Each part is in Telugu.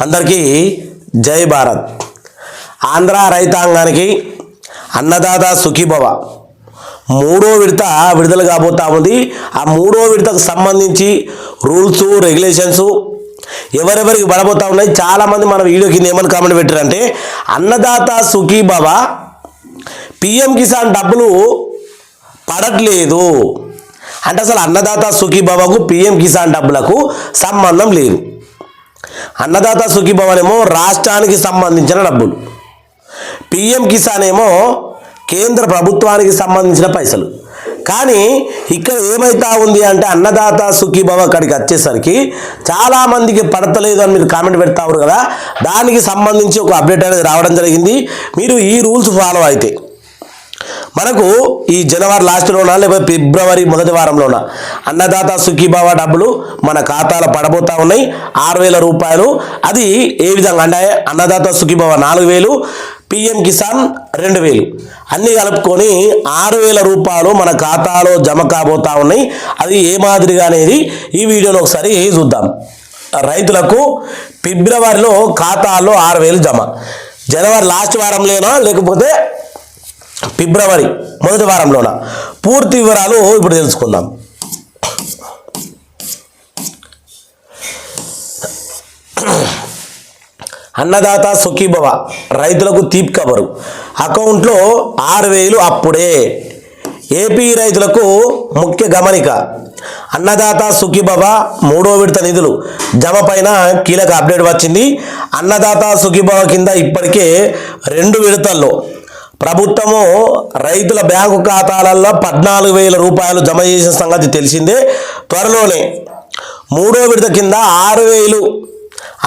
అందరికీ జై భారత్. ఆంధ్ర రైతాంగానికి అన్నదాత సుఖీభవ మూడో విడత విడుదల కాబోతా ఉంది. ఆ మూడో విడతకు సంబంధించి రూల్స్ రెగ్యులేషన్స్ ఎవరెవరికి పడబోతా ఉన్నాయి. చాలామంది మన వీడియో కింద ఏమని కామెంట్ పెట్టారంటే అన్నదాత సుఖీభవ పిఎం కిసాన్ డబ్బులు పడట్లేదు అంటే అసలు అన్నదాత సుఖీభవకు పిఎం కిసాన్ డబ్బులకు సంబంధం లేదు. అన్నదాత సుఖీభవ ఏమో రాష్ట్రానికి సంబంధించిన డబ్బులు, పిఎం కిసాన్ ఏమో కేంద్ర ప్రభుత్వానికి సంబంధించిన పైసలు. కానీ ఇక్కడ ఏమైతా ఉంది అంటే అన్నదాత సుఖీభవ అక్కడికి వచ్చేసరికి చాలామందికి పడతలేదు అని మీరు కామెంట్ పెడతారు కదా, దానికి సంబంధించి ఒక అప్డేట్ అనేది రావడం జరిగింది. మీరు ఈ రూల్స్ ఫాలో అయితే మనకు ఈ జనవరి లాస్ట్లోనా లేకపోతే ఫిబ్రవరి మొదటి వారంలోనా అన్నదాత సుఖీభవ డబ్బులు మన ఖాతాలో పడబోతా ఉన్నాయి. 6,000 రూపాయలు. అది ఏ విధంగా అంటే అన్నదాత సుఖీభవ 4,000, పిఎం కిసాన్ 2,000 అన్నీ కలుపుకొని 6,000 రూపాయలు మన ఖాతాలో జమ కాబోతా ఉన్నాయి. అది ఏ మాదిరిగా అనేది ఈ వీడియోలో ఒకసారి చూద్దాం. రైతులకు ఫిబ్రవరిలో ఖాతాల్లో 6,000 జమ, జనవరి లాస్ట్ వారంలోనా లేకపోతే ఫిబ్రవరి మొదటి వారంలోనా, పూర్తి వివరాలు ఇప్పుడు తెలుసుకుందాం. అన్నదాత సుఖీభవ రైతులకు తీపి కబరు. అకౌంట్లో 6,000 అప్పుడే. ఏపీ రైతులకు ముఖ్య గమనిక, అన్నదాత సుఖీభవ మూడో విడత నిధులు జమ పైన కీలక అప్డేట్ వచ్చింది. అన్నదాత సుఖీభవ కింద ఇప్పటికే 2 విడతల్లో ప్రభుత్వము రైతుల బ్యాంకు ఖాతాలలో 14,000 రూపాయలు జమ చేసిన సంగతి తెలిసిందే. త్వరలోనే మూడో విడత కింద 6,000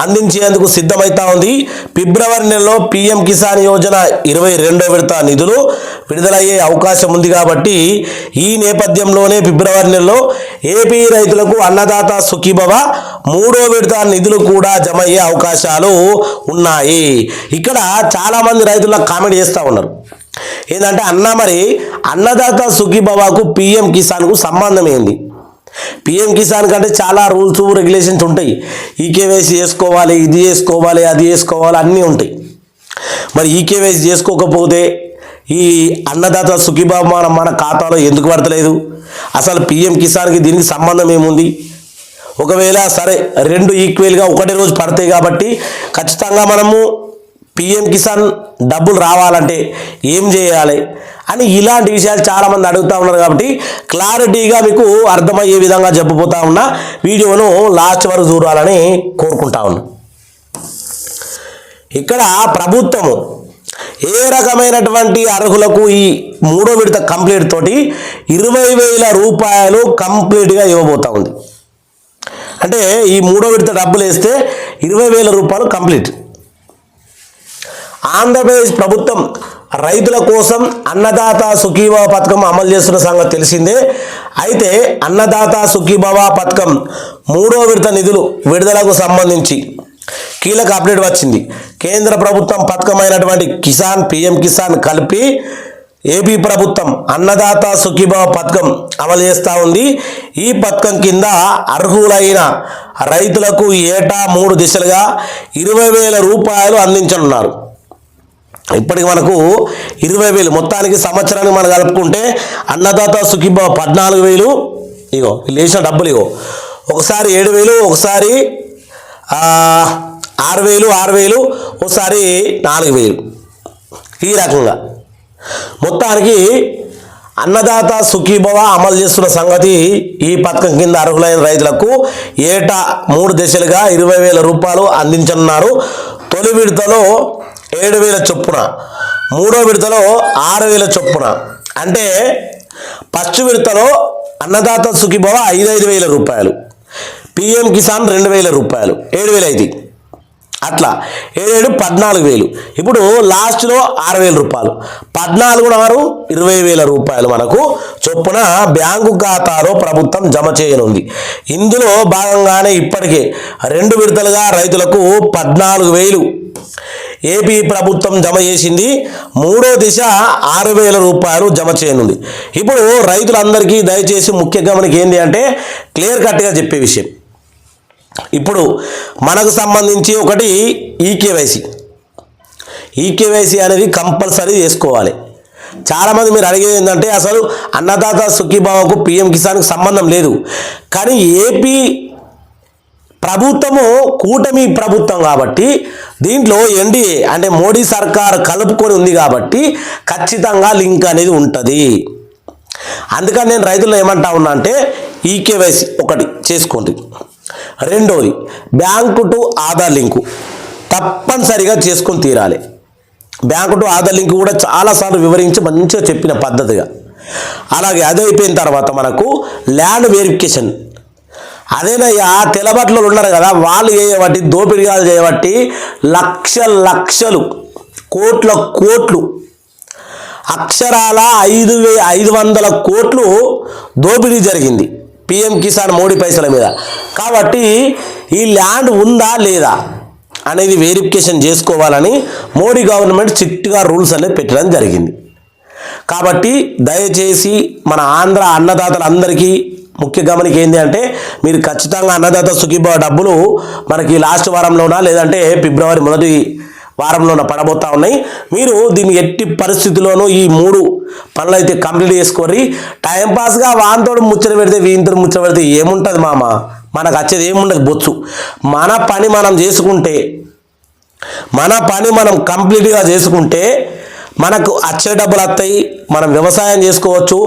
అందించేందుకు సిద్ధమవుతా ఉంది. ఫిబ్రవరి నెలలో పిఎం కిసాన్ యోజన 22వ విడత నిధులు విడుదలయ్యే అవకాశం ఉంది. కాబట్టి ఈ నేపథ్యంలోనే ఫిబ్రవరి నెలలో ఏపీ రైతులకు అన్నదాత సుఖీభవ మూడో విడత నిధులు కూడా జమ అయ్యే అవకాశాలు ఉన్నాయి. ఇక్కడ చాలామంది రైతుల కామెంట్ చేస్తూ ఉన్నారు ఏంటంటే మరి అన్నదాత సుఖీభవకు పిఎం కిసాన్కు సంబంధం ఏంది? పిఎం కిసాన్ కంటే చాలా రూల్స్ రెగ్యులేషన్స్ ఉంటాయి. ఈకేవైసీ చేసుకోవాలి, ఇది చేసుకోవాలి, అది చేసుకోవాలి, అన్నీ ఉంటాయి. మరి ఈకేవైసీ చేసుకోకపోతే ఈ అన్నదాత సుఖీభవ మన ఖాతాలో ఎందుకు పడతలేదు? అసలు పిఎం కిసాన్కి దీనికి సంబంధం ఏముంది? ఒకవేళ సరే 2 ఈక్వల్గా ఒకటే రోజు పడతాయి కాబట్టి ఖచ్చితంగా మనము పిఎం కిసాన్ డబ్బులు రావాలంటే ఏం చేయాలి అని ఇలాంటి విషయాలు చాలామంది అడుగుతూ ఉన్నారు. కాబట్టి క్లారిటీగా మీకు అర్థమయ్యే విధంగా చెప్పబోతా ఉన్నా. వీడియోను లాస్ట్ వరకు చూడాలని కోరుకుంటా ఉన్నా. ఇక్కడ ప్రభుత్వము ఏ రకమైనటువంటి అర్హులకు ఈ మూడో విడత కంప్లీట్ తోటి 20,000 రూపాయలు కంప్లీట్గా ఇవ్వబోతా ఉంది. అంటే ఈ మూడో విడత డబ్బులు వేస్తే 20,000 రూపాయలు కంప్లీట్. ఆంధ్రప్రదేశ్ ప్రభుత్వం రైతుల కోసం అన్నదాత సుఖీభవ పథకం అమలు చేస్తున్న సంగతి తెలిసిందే. అయితే అన్నదాత సుఖీభవ పథకం మూడో విడత నిధులు విడుదలకు సంబంధించి కీలక అప్డేట్ వచ్చింది. కేంద్ర ప్రభుత్వం పథకమైనటువంటి కిసాన్, పిఎం కిసాన్ కలిపి ఏపీ ప్రభుత్వం అన్నదాత సుఖీభవ పథకం అమలు చేస్తూ ఉంది. ఈ పథకం కింద అర్హులైన రైతులకు ఏటా 3 దిశలుగా 20,000 రూపాయలు అందించనున్నారు. ఇప్పటికి మనకు 20,000 మొత్తానికి సంవత్సరానికి మనం కలుపుకుంటే అన్నదాత సుఖీభవ 14,000. ఇగో లేచిన డబ్బులు ఇగో ఒకసారి 7,000, ఒకసారి 6,000, ఒకసారి 4,000. ఈ రకంగా మొత్తానికి అన్నదాత సుఖీభవ అమలు చేస్తున్న సంగతి ఈ పథకం కింద అర్హులైన రైతులకు ఏటా 3 దశలుగా 20,000 రూపాయలు అందించనున్నారు. తొలి విడతలో 7,000 చొప్పున, మూడో విడతలో 6,000 చొప్పున. అంటే ఫస్ట్ విడతలో అన్నదాత సుఖీభవ 5,000 రూపాయలు, పిఎం కిసాన్ 2,000 రూపాయలు, 7,000 అయింది. అట్లా 7,000 14,000. ఇప్పుడు లాస్ట్లో 6,000 రూపాయలు, 14 6 20,000 రూపాయలు మనకు చొప్పున బ్యాంకు ఖాతాలో ప్రభుత్వం జమ చేయనుంది. ఇందులో భాగంగానే ఇప్పటికే 2 విడతలుగా రైతులకు 14,000 ఏపీ ప్రభుత్వం జమ చేసింది. మూడో దిశ 6,000 రూపాయలు జమ చేయనుంది. ఇప్పుడు రైతులందరికీ దయచేసి ముఖ్య గమనిక ఏంటి అంటే క్లియర్ కట్గా చెప్పే విషయం, ఇప్పుడు మనకు సంబంధించి ఒకటి ఈకేవైసీ అనేది కంపల్సరీ చేసుకోవాలి. చాలామంది మీరు అడిగేది ఏంటంటే అసలు అన్నదాత సుఖీభావకు పిఎం కిసాన్కి సంబంధం లేదు, కానీ ఏపీ ప్రభుత్వము కూటమి ప్రభుత్వం కాబట్టి దీంట్లో ఎన్డీఏ అంటే మోడీ సర్కార్ కలుపుకొని ఉంది కాబట్టి ఖచ్చితంగా లింక్ అనేది ఉంటుంది. అందుకని నేను రైతులను ఏమంటా ఉన్నా అంటే ఈకేవైసీ ఒకటి చేసుకోండి. రెండోది బ్యాంకు టు ఆధార్ లింకు తప్పనిసరిగా చేసుకొని తీరాలి. బ్యాంకు టు ఆధార్ లింక్ కూడా చాలాసార్లు వివరించి మంచిగా చెప్పిన పద్ధతిగా. అలాగే అది అయిపోయిన తర్వాత మనకు ల్యాండ్ వెరిఫికేషన్. అదేనయ్యా తెల్లబట్టలు ఉన్నారు కదా, వాళ్ళు చేయబట్టి దోపిడీలు చేయబట్టి లక్షలు కోట్లు అక్షరాల 500 కోట్లు దోపిడీ జరిగింది పిఎం కిసాన్ మోడీ పైసల మీద. కాబట్టి ఈ ల్యాండ్ ఉందా లేదా అనేది వెరిఫికేషన్ చేసుకోవాలని మోడీ గవర్నమెంట్ స్ట్రిక్ట్గా రూల్స్ అనేది పెట్టడం జరిగింది. కాబట్టి దయచేసి మన ఆంధ్ర అన్నదాతలందరికీ ముఖ్య గమనిక ఏంటి అంటే మీరు ఖచ్చితంగా అన్నదాత సుఖీభావ డబ్బులు మనకి లాస్ట్ వారంలోనా లేదంటే ఫిబ్రవరి మొదటి వారంలోన పడబోతా ఉన్నాయి. మీరు దీన్ని ఎట్టి పరిస్థితుల్లోనూ ఈ 3 పనులు అయితే కంప్లీట్ చేసుకోరి. టైంపాస్గా వాంతోడు ముచ్చట పెడితే వీంతో ముచ్చట పెడితే ఏముంటుంది మామ, మనకు వచ్చేది ఏముండదు బొచ్చు. మన పని మనం కంప్లీట్గా చేసుకుంటే మనకు వచ్చే డబ్బులు వస్తాయి, మనం వ్యవసాయం చేసుకోవచ్చు.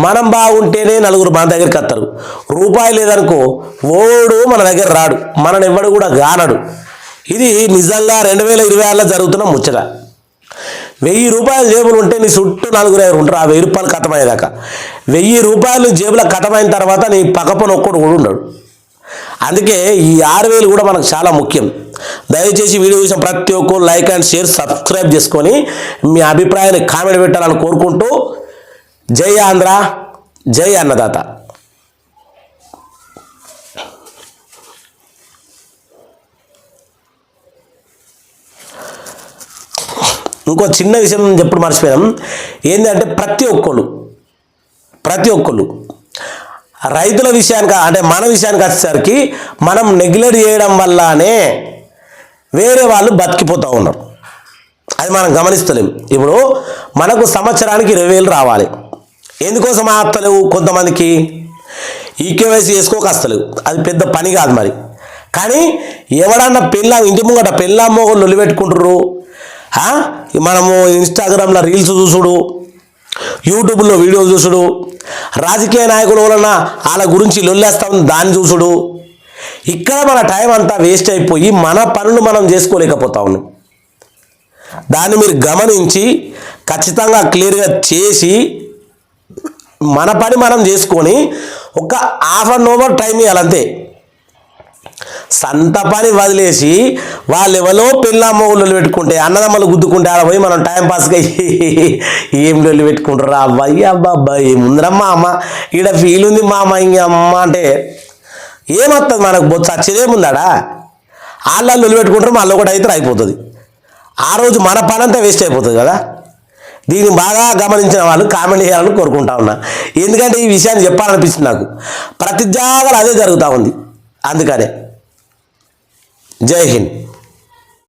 మనం బాగుంటేనే నలుగురు మన దగ్గరికి వస్తారు. రూపాయి లేదనుకో ఓడు మన దగ్గర రాడు, మనని ఎవ్వడు కూడా గానడు. ఇది నిజంగా 2026లో జరుగుతున్న ముచ్చట. 1000 రూపాయలు జేబులు ఉంటే నీ చుట్టూ 4-5 ఉంటారు. ఆ 1000 రూపాయలు కథమయ్యేదాకా 1000 రూపాయలు జేబులో కథమైన తర్వాత నీ పక్కపని ఒక్కడు కూడా ఉండడు. అందుకే ఈ 6000 కూడా మనకు చాలా ముఖ్యం. దయచేసి వీడియో చూసిన ప్రతి ఒక్కరు లైక్ అండ్ షేర్ సబ్స్క్రైబ్ చేసుకొని మీ అభిప్రాయాన్ని కామెంట్ పెట్టాలని కోరుకుంటూ జై ఆంధ్ర, జై అన్నదాత. ఇంకో చిన్న విషయం ఎప్పుడు మర్చిపోయాం ఏంటంటే ప్రతి ఒక్కళ్ళు రైతుల విషయానికి అంటే మన విషయానికి వచ్చేసరికి మనం నెగ్లెక్ట్ చేయడం వల్లనే వేరే వాళ్ళు బతికిపోతూ ఉన్నారు. అది మనం గమనిస్తలేం. ఇప్పుడు మనకు సంవత్సరానికి 20,000 రావాలి. ఎందుకోసం ఆస్తలేవు కొంతమందికి ఈకేవైసీ చేసుకోక వస్తలేవు. అది పెద్ద పని కాదు మరి. కానీ ఎవడన్నా ఇంటి ముంగట పెళ్ళామ్మోగలు నిలబెట్టుకుంటారు. మనము ఇన్స్టాగ్రామ్లో రీల్స్ చూసుడు, యూట్యూబ్లో వీడియో చూసుడు, రాజకీయ నాయకుల వలన వాళ్ళ గురించి లొల్లేస్తా ఉంది దాన్ని చూసుడు, ఇక్కడ మన టైం అంతా వేస్ట్ అయిపోయి మన పనులు మనం చేసుకోలేకపోతా ఉన్నాం. దాన్ని మీరు గమనించి ఖచ్చితంగా క్లియర్గా చేసి మన పని మనం చేసుకొని ఒక ½ అన్ అవర్ టైం ఇవ్వాలంతే. సంత పని వదిలేసి వాళ్ళు ఎవరో పెళ్ళామ్మోళ్ళు పెట్టుకుంటే అన్నదమ్మలు గుద్దుకుంటే ఆడ పోయి మనం టైంపాస్గా ఏం లొల్లి పెట్టుకుంటారా అబ్బా ఏముందరమ్మా అమ్మ ఈడ ఫీల్ ఉంది మా అమ్మ ఇంక అమ్మ అంటే ఏమవుతుంది మనకు బొచ్చు వచ్చేదేముందాడా. వాళ్ళ లొల్లి పెట్టుకుంటారు మళ్ళీ ఒకటి అయితే అయిపోతుంది. ఆ రోజు మన పని అంతా వేస్ట్ అయిపోతుంది కదా. దీన్ని బాగా గమనించిన వాళ్ళు కామెంట్ చేయాలని కోరుకుంటా ఉన్నా. ఎందుకంటే ఈ విషయాన్ని చెప్పాలనిపిస్తుంది నాకు. ప్రతి జాగాలో అదే జరుగుతూ ఉంది. అందుకనే జై హింద్.